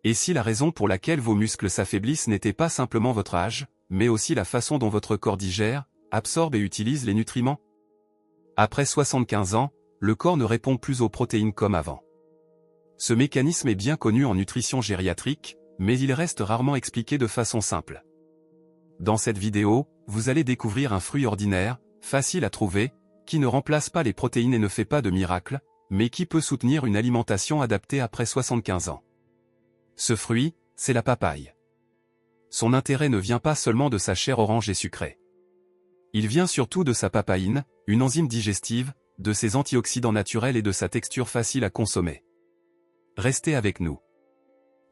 Et si la raison pour laquelle vos muscles s'affaiblissent n'était pas simplement votre âge, mais aussi la façon dont votre corps digère, absorbe et utilise les nutriments? Après 75 ans, le corps ne répond plus aux protéines comme avant. Ce mécanisme est bien connu en nutrition gériatrique, mais il reste rarement expliqué de façon simple. Dans cette vidéo, vous allez découvrir un fruit ordinaire, facile à trouver, qui ne remplace pas les protéines et ne fait pas de miracle, mais qui peut soutenir une alimentation adaptée après 75 ans. Ce fruit, c'est la papaye. Son intérêt ne vient pas seulement de sa chair orange et sucrée. Il vient surtout de sa papaïne, une enzyme digestive, de ses antioxydants naturels et de sa texture facile à consommer. Restez avec nous.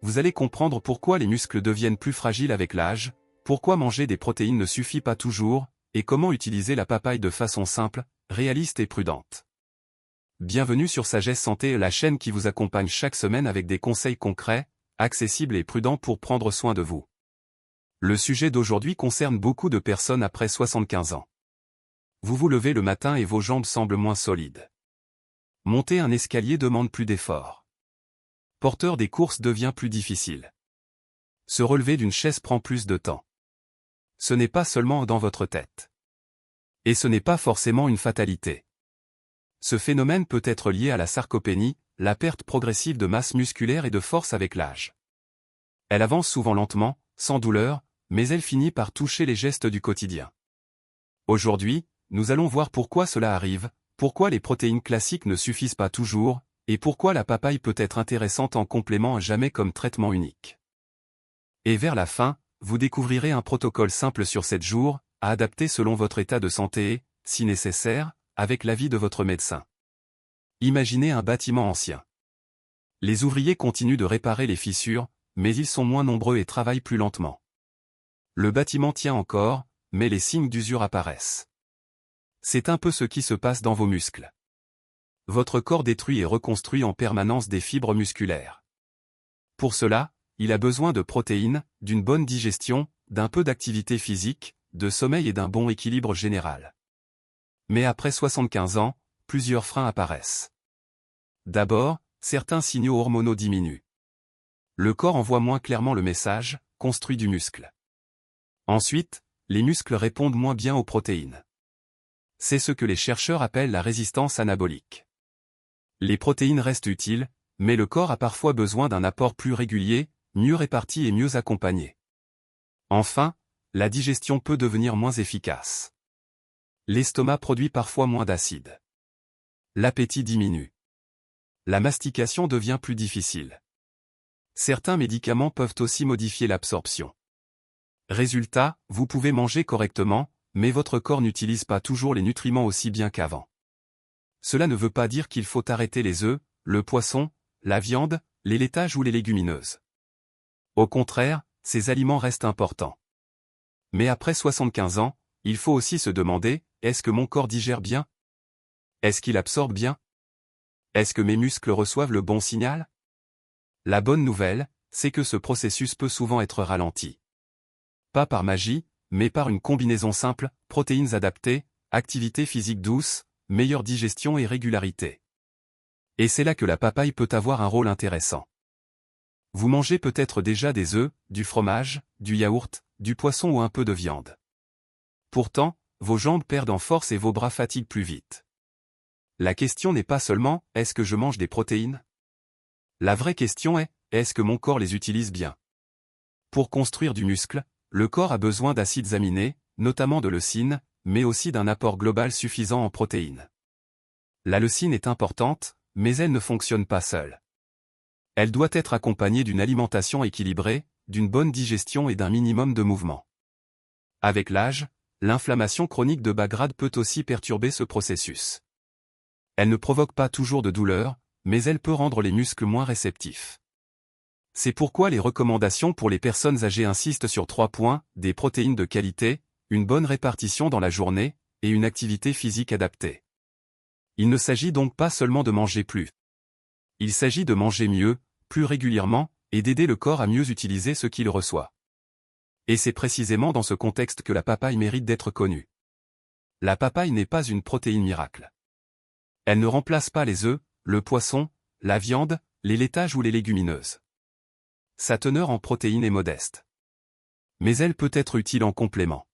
Vous allez comprendre pourquoi les muscles deviennent plus fragiles avec l'âge, pourquoi manger des protéines ne suffit pas toujours, et comment utiliser la papaye de façon simple, réaliste et prudente. Bienvenue sur Sagesse Santé, la chaîne qui vous accompagne chaque semaine avec des conseils concrets, accessibles et prudents pour prendre soin de vous. Le sujet d'aujourd'hui concerne beaucoup de personnes après 75 ans. Vous vous levez le matin et vos jambes semblent moins solides. Monter un escalier demande plus d'efforts. Porteur des courses devient plus difficile. Se relever d'une chaise prend plus de temps. Ce n'est pas seulement dans votre tête. Et ce n'est pas forcément une fatalité. Ce phénomène peut être lié à la sarcopénie, la perte progressive de masse musculaire et de force avec l'âge. Elle avance souvent lentement, sans douleur, mais elle finit par toucher les gestes du quotidien. Aujourd'hui, nous allons voir pourquoi cela arrive, pourquoi les protéines classiques ne suffisent pas toujours, et pourquoi la papaye peut être intéressante en complément à jamais comme traitement unique. Et vers la fin, vous découvrirez un protocole simple sur 7 jours, à adapter selon votre état de santé et, si nécessaire, avec l'avis de votre médecin. Imaginez un bâtiment ancien. Les ouvriers continuent de réparer les fissures, mais ils sont moins nombreux et travaillent plus lentement. Le bâtiment tient encore, mais les signes d'usure apparaissent. C'est un peu ce qui se passe dans vos muscles. Votre corps détruit et reconstruit en permanence des fibres musculaires. Pour cela, il a besoin de protéines, d'une bonne digestion, d'un peu d'activité physique, de sommeil et d'un bon équilibre général. Mais après 75 ans, plusieurs freins apparaissent. D'abord, certains signaux hormonaux diminuent. Le corps envoie moins clairement le message, construit du muscle. Ensuite, les muscles répondent moins bien aux protéines. C'est ce que les chercheurs appellent la résistance anabolique. Les protéines restent utiles, mais le corps a parfois besoin d'un apport plus régulier, mieux réparti et mieux accompagné. Enfin, la digestion peut devenir moins efficace. L'estomac produit parfois moins d'acide. L'appétit diminue. La mastication devient plus difficile. Certains médicaments peuvent aussi modifier l'absorption. Résultat, vous pouvez manger correctement, mais votre corps n'utilise pas toujours les nutriments aussi bien qu'avant. Cela ne veut pas dire qu'il faut arrêter les œufs, le poisson, la viande, les laitages ou les légumineuses. Au contraire, ces aliments restent importants. Mais après 75 ans, il faut aussi se demander, est-ce que mon corps digère bien? Est-ce qu'il absorbe bien? Est-ce que mes muscles reçoivent le bon signal? La bonne nouvelle, c'est que ce processus peut souvent être ralenti. Pas par magie, mais par une combinaison simple, protéines adaptées, activité physique douce, meilleure digestion et régularité. Et c'est là que la papaye peut avoir un rôle intéressant. Vous mangez peut-être déjà des œufs, du fromage, du yaourt, du poisson ou un peu de viande. Pourtant, vos jambes perdent en force et vos bras fatiguent plus vite. La question n'est pas seulement « est-ce que je mange des protéines ?» La vraie question est « est-ce que mon corps les utilise bien ?» Pour construire du muscle, le corps a besoin d'acides aminés, notamment de leucine, mais aussi d'un apport global suffisant en protéines. La leucine est importante, mais elle ne fonctionne pas seule. Elle doit être accompagnée d'une alimentation équilibrée, d'une bonne digestion et d'un minimum de mouvement. Avec l'âge, l'inflammation chronique de bas grade peut aussi perturber ce processus. Elle ne provoque pas toujours de douleur, mais elle peut rendre les muscles moins réceptifs. C'est pourquoi les recommandations pour les personnes âgées insistent sur 3 points, des protéines de qualité, une bonne répartition dans la journée, et une activité physique adaptée. Il ne s'agit donc pas seulement de manger plus. Il s'agit de manger mieux, plus régulièrement, et d'aider le corps à mieux utiliser ce qu'il reçoit. Et c'est précisément dans ce contexte que la papaye mérite d'être connue. La papaye n'est pas une protéine miracle. Elle ne remplace pas les œufs, le poisson, la viande, les laitages ou les légumineuses. sa teneur en protéines est modeste. Mais elle peut être utile en complément.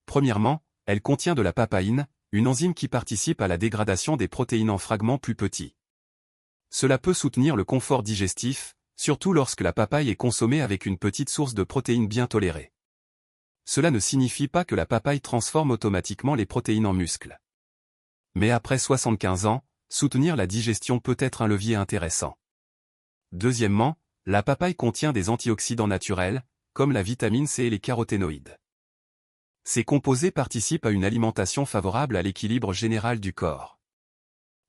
Premièrement, elle contient de la papaïne, une enzyme qui participe à la dégradation des protéines en fragments plus petits. Cela peut soutenir le confort digestif, surtout lorsque la papaye est consommée avec une petite source de protéines bien tolérée. Cela ne signifie pas que la papaye transforme automatiquement les protéines en muscles. Mais après 75 ans, soutenir la digestion peut être un levier intéressant. Deuxièmement, la papaye contient des antioxydants naturels, comme la vitamine C et les caroténoïdes. Ces composés participent à une alimentation favorable à l'équilibre général du corps.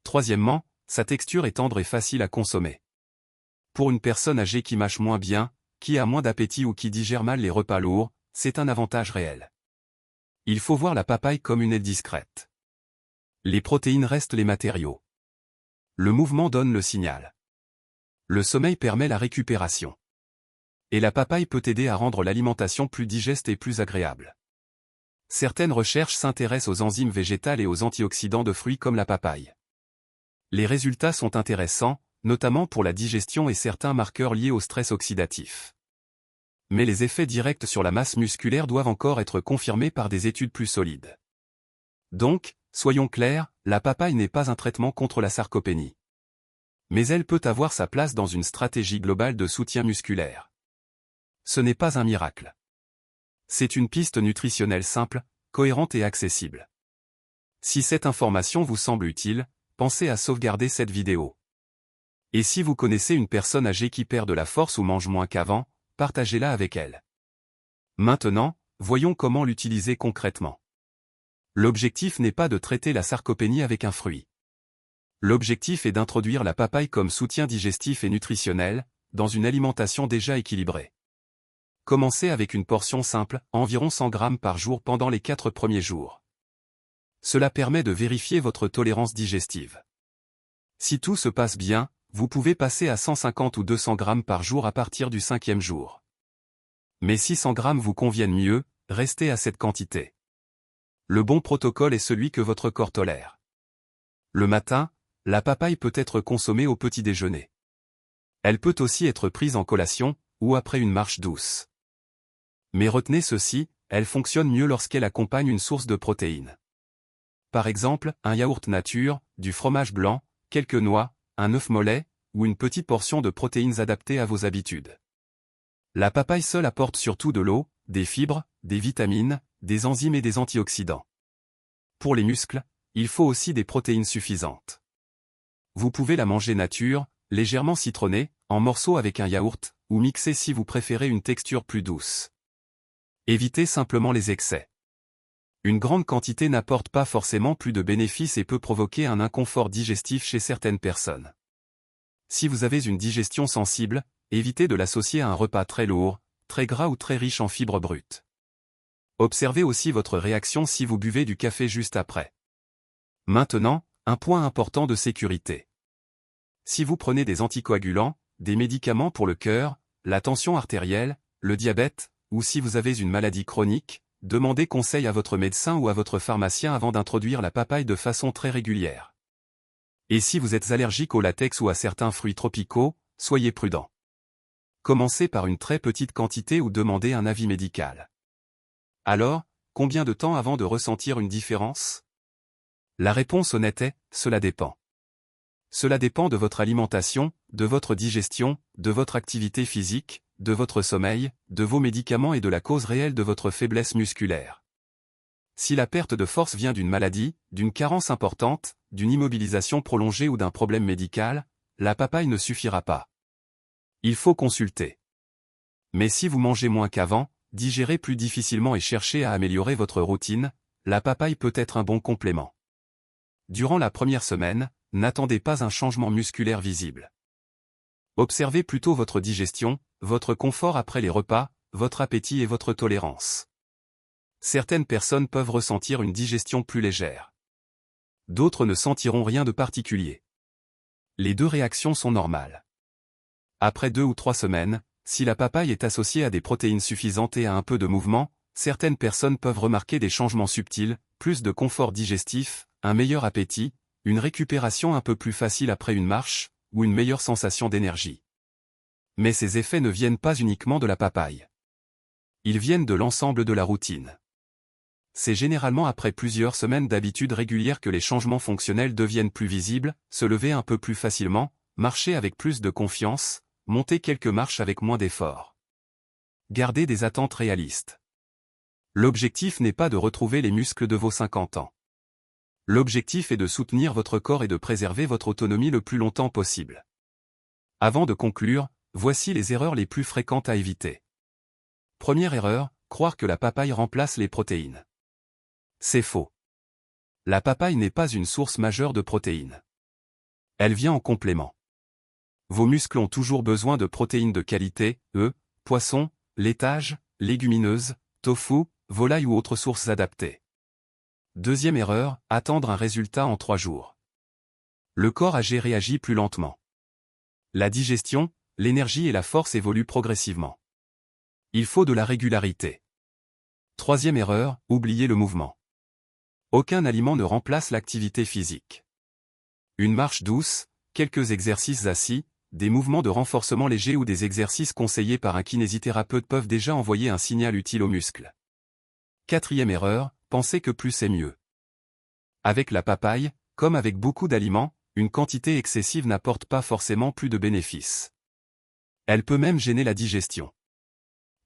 Troisièmement, sa texture est tendre et facile à consommer. Pour une personne âgée qui mâche moins bien, qui a moins d'appétit ou qui digère mal les repas lourds, c'est un avantage réel. Il faut voir la papaye comme une aide discrète. Les protéines restent les matériaux. Le mouvement donne le signal. Le sommeil permet la récupération. Et la papaye peut aider à rendre l'alimentation plus digeste et plus agréable. Certaines recherches s'intéressent aux enzymes végétales et aux antioxydants de fruits comme la papaye. Les résultats sont intéressants, notamment pour la digestion et certains marqueurs liés au stress oxydatif. Mais les effets directs sur la masse musculaire doivent encore être confirmés par des études plus solides. Donc, soyons clairs, la papaye n'est pas un traitement contre la sarcopénie. Mais elle peut avoir sa place dans une stratégie globale de soutien musculaire. Ce n'est pas un miracle. C'est une piste nutritionnelle simple, cohérente et accessible. Si cette information vous semble utile, pensez à sauvegarder cette vidéo. Et si vous connaissez une personne âgée qui perd de la force ou mange moins qu'avant, partagez-la avec elle. Maintenant, voyons comment l'utiliser concrètement. L'objectif n'est pas de traiter la sarcopénie avec un fruit. L'objectif est d'introduire la papaye comme soutien digestif et nutritionnel, dans une alimentation déjà équilibrée. Commencez avec une portion simple, environ 100 grammes par jour pendant les 4 premiers jours. Cela permet de vérifier votre tolérance digestive. Si tout se passe bien, vous pouvez passer à 150 ou 200 grammes par jour à partir du 5e jour. Mais si 100 grammes vous conviennent mieux, restez à cette quantité. Le bon protocole est celui que votre corps tolère. Le matin, la papaye peut être consommée au petit déjeuner. Elle peut aussi être prise en collation, ou après une marche douce. Mais retenez ceci, elle fonctionne mieux lorsqu'elle accompagne une source de protéines. Par exemple, un yaourt nature, du fromage blanc, quelques noix, un œuf mollet, ou une petite portion de protéines adaptées à vos habitudes. La papaye seule apporte surtout de l'eau, des fibres, des vitamines, des enzymes et des antioxydants. Pour les muscles, il faut aussi des protéines suffisantes. Vous pouvez la manger nature, légèrement citronnée, en morceaux avec un yaourt, ou mixer si vous préférez une texture plus douce. Évitez simplement les excès. Une grande quantité n'apporte pas forcément plus de bénéfices et peut provoquer un inconfort digestif chez certaines personnes. Si vous avez une digestion sensible, évitez de l'associer à un repas très lourd, très gras ou très riche en fibres brutes. Observez aussi votre réaction si vous buvez du café juste après. Maintenant, un point important de sécurité. Si vous prenez des anticoagulants, des médicaments pour le cœur, la tension artérielle, le diabète, ou si vous avez une maladie chronique, demandez conseil à votre médecin ou à votre pharmacien avant d'introduire la papaye de façon très régulière. Et si vous êtes allergique au latex ou à certains fruits tropicaux, soyez prudent. Commencez par une très petite quantité ou demandez un avis médical. Alors, combien de temps avant de ressentir une différence? La réponse honnête est, cela dépend. Cela dépend de votre alimentation, de votre digestion, de votre activité physique, de votre sommeil, de vos médicaments et de la cause réelle de votre faiblesse musculaire. Si la perte de force vient d'une maladie, d'une carence importante, d'une immobilisation prolongée ou d'un problème médical, la papaye ne suffira pas. Il faut consulter. Mais si vous mangez moins qu'avant, digérez plus difficilement et cherchez à améliorer votre routine, la papaye peut être un bon complément. Durant la première semaine, n'attendez pas un changement musculaire visible. Observez plutôt votre digestion, votre confort après les repas, votre appétit et votre tolérance. Certaines personnes peuvent ressentir une digestion plus légère. D'autres ne sentiront rien de particulier. Les deux réactions sont normales. Après 2 ou 3 semaines, si la papaye est associée à des protéines suffisantes et à un peu de mouvement, certaines personnes peuvent remarquer des changements subtils, plus de confort digestif, un meilleur appétit, une récupération un peu plus facile après une marche, ou une meilleure sensation d'énergie. Mais ces effets ne viennent pas uniquement de la papaye. Ils viennent de l'ensemble de la routine. C'est généralement après plusieurs semaines d'habitude régulière que les changements fonctionnels deviennent plus visibles, se lever un peu plus facilement, marcher avec plus de confiance, monter quelques marches avec moins d'efforts. Gardez des attentes réalistes. L'objectif n'est pas de retrouver les muscles de vos 50 ans. L'objectif est de soutenir votre corps et de préserver votre autonomie le plus longtemps possible. Avant de conclure, voici les erreurs les plus fréquentes à éviter. Première erreur, croire que la papaye remplace les protéines. C'est faux. La papaye n'est pas une source majeure de protéines. Elle vient en complément. Vos muscles ont toujours besoin de protéines de qualité, œufs, poissons, laitage, légumineuses, tofu, volaille ou autres sources adaptées. Deuxième erreur, attendre un résultat en 3 jours. Le corps âgé réagit plus lentement. La digestion, l'énergie et la force évoluent progressivement. Il faut de la régularité. Troisième erreur, oubliez le mouvement. Aucun aliment ne remplace l'activité physique. Une marche douce, quelques exercices assis, des mouvements de renforcement légers ou des exercices conseillés par un kinésithérapeute peuvent déjà envoyer un signal utile aux muscles. Quatrième erreur, pensez que plus c'est mieux. Avec la papaye, comme avec beaucoup d'aliments, une quantité excessive n'apporte pas forcément plus de bénéfices. Elle peut même gêner la digestion.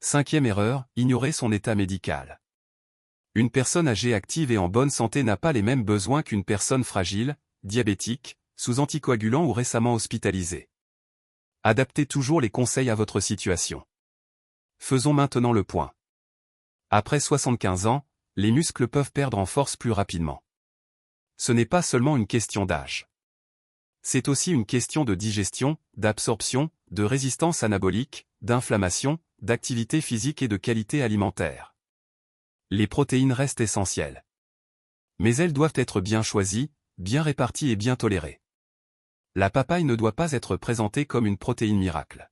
Cinquième erreur, ignorer son état médical. Une personne âgée active et en bonne santé n'a pas les mêmes besoins qu'une personne fragile, diabétique, sous anticoagulants ou récemment hospitalisée. Adaptez toujours les conseils à votre situation. Faisons maintenant le point. Après 75 ans, les muscles peuvent perdre en force plus rapidement. Ce n'est pas seulement une question d'âge. C'est aussi une question de digestion, d'absorption, de résistance anabolique, d'inflammation, d'activité physique et de qualité alimentaire. Les protéines restent essentielles. Mais elles doivent être bien choisies, bien réparties et bien tolérées. La papaye ne doit pas être présentée comme une protéine miracle.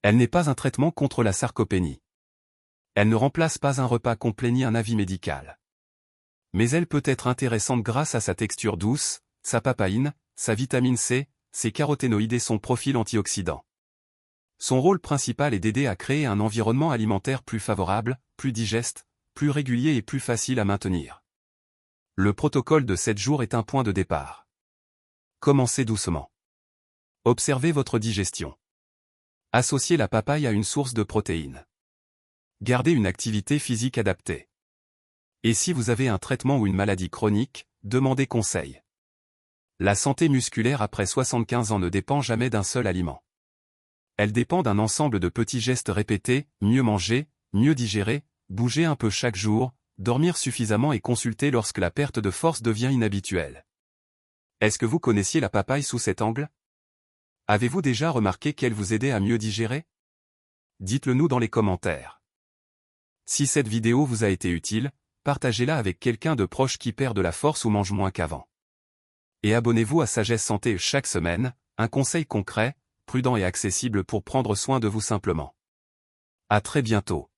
Elle n'est pas un traitement contre la sarcopénie. Elle ne remplace pas un repas complet ni un avis médical. Mais elle peut être intéressante grâce à sa texture douce, sa papaïne, sa vitamine C, ses caroténoïdes et son profil antioxydant. Son rôle principal est d'aider à créer un environnement alimentaire plus favorable, plus digeste, plus régulier et plus facile à maintenir. Le protocole de 7 jours est un point de départ. Commencez doucement. Observez votre digestion. Associez la papaye à une source de protéines. Gardez une activité physique adaptée. Et si vous avez un traitement ou une maladie chronique, demandez conseil. La santé musculaire après 75 ans ne dépend jamais d'un seul aliment. Elle dépend d'un ensemble de petits gestes répétés, mieux manger, mieux digérer, bouger un peu chaque jour, dormir suffisamment et consulter lorsque la perte de force devient inhabituelle. Est-ce que vous connaissiez la papaye sous cet angle? Avez-vous déjà remarqué qu'elle vous aidait à mieux digérer? Dites-le nous dans les commentaires. Si cette vidéo vous a été utile, partagez-la avec quelqu'un de proche qui perd de la force ou mange moins qu'avant. Et abonnez-vous à Sagesse Santé chaque semaine, un conseil concret, prudent et accessible pour prendre soin de vous simplement. À très bientôt.